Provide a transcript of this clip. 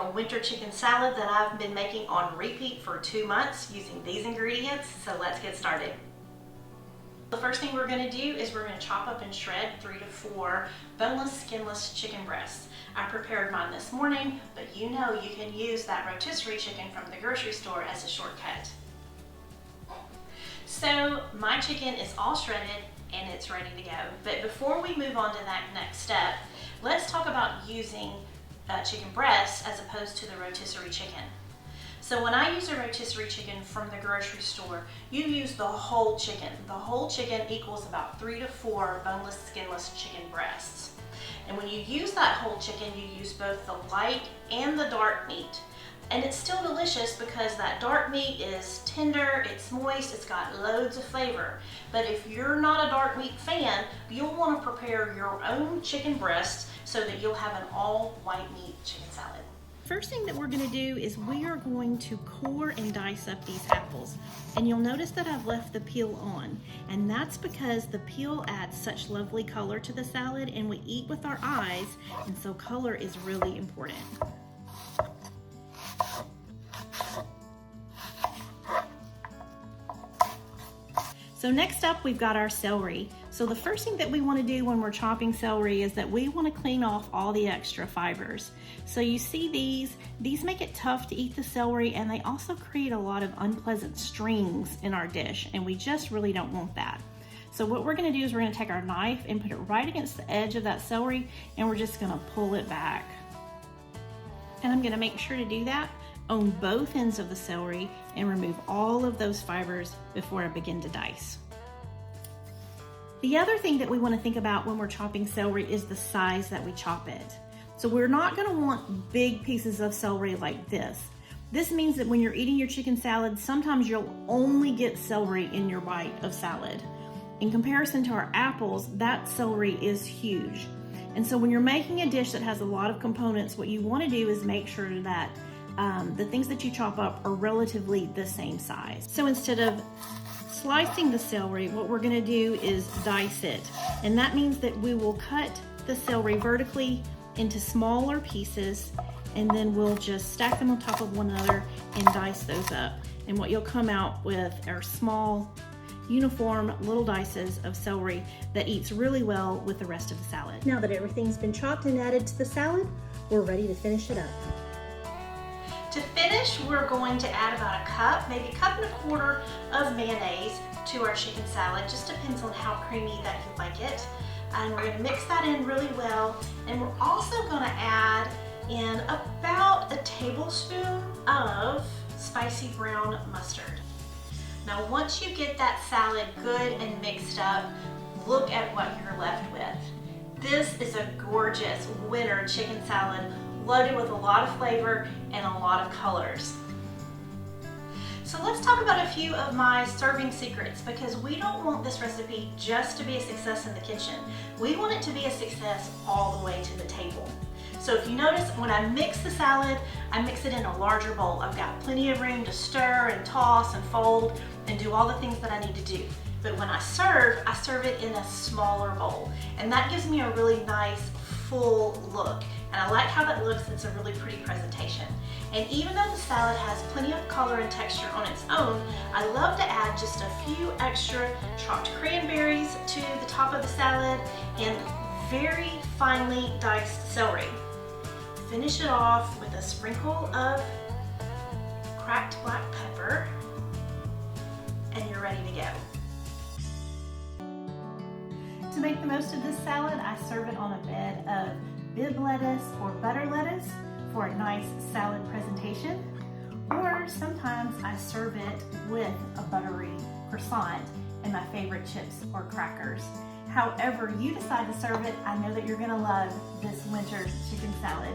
a winter chicken salad that I've been making on repeat for 2 months using these ingredients, so let's get started. The first thing we're going to do is we're going to chop up and shred 3 to 4 boneless, skinless chicken breasts. I prepared mine this morning, but you know you can use that rotisserie chicken from the grocery store as a shortcut. So my chicken is all shredded and it's ready to go. But before we move on to that next step, let's talk about using chicken breast as opposed to the rotisserie chicken. So when I use a rotisserie chicken from the grocery store, you use the whole chicken. The whole chicken equals about 3 to 4 boneless, skinless chicken breasts. And when you use that whole chicken, you use both the light and the dark meat. And it's still delicious because that dark meat is tender, it's moist, it's got loads of flavor. But if you're not a dark meat fan, you'll want to prepare your own chicken breast so that you'll have an all white meat chicken salad. First thing that we're going to do is we are going to core and dice up these apples. And you'll notice that I've left the peel on. And that's because the peel adds such lovely color to the salad, and we eat with our eyes, and so color is really important. So next up, we've got our celery. So the first thing that we want to do when we're chopping celery is that we want to clean off all the extra fibers. So you see these make it tough to eat the celery, and they also create a lot of unpleasant strings in our dish, and we just really don't want that. So what we're going to do is we're going to take our knife and put it right against the edge of that celery, and we're just going to pull it back. And I'm going to make sure to do that on both ends of the celery and remove all of those fibers before I begin to dice. The other thing that we want to think about when we're chopping celery is the size that we chop it. So we're not going to want big pieces of celery like this. This means that when you're eating your chicken salad, sometimes you'll only get celery in your bite of salad. In comparison to our apples, that celery is huge. And so when you're making a dish that has a lot of components, what you want to do is make sure that the things that you chop up are relatively the same size. So instead of slicing the celery, what we're going to do is dice it. And that means that we will cut the celery vertically into smaller pieces, and then we'll just stack them on top of one another and dice those up. And what you'll come out with are small, uniform little dices of celery that eats really well with the rest of the salad. Now that everything's been chopped and added to the salad, we're ready to finish it up. To finish, we're going to add about a cup, maybe a cup and a quarter of mayonnaise to our chicken salad. Just depends on how creamy that you like it. And we're going to mix that in really well. And we're also going to add in about a tablespoon of spicy brown mustard. Now, once you get that salad good and mixed up, look at what you're left with. This is a gorgeous winter chicken salad, loaded with a lot of flavor and a lot of colors. So let's talk about a few of my serving secrets, because we don't want this recipe just to be a success in the kitchen. We want it to be a success all the way to the table. So if you notice, when I mix the salad, I mix it in a larger bowl. I've got plenty of room to stir and toss and fold and do all the things that I need to do. But when I serve it in a smaller bowl. And that gives me a really nice, full look. And I like how that looks. It's a really pretty presentation. And even though the salad has plenty of color and texture on its own, I love to add just a few extra chopped cranberries to the top of the salad and very finely diced celery. Finish it off with a sprinkle of cracked black pepper, and you're ready to go. To make the most of this salad, I serve it on a bed of bib lettuce or butter lettuce for a nice salad presentation, or sometimes I serve it with a buttery croissant and my favorite chips or crackers. However you decide to serve it, I know that you're going to love this winter chicken salad.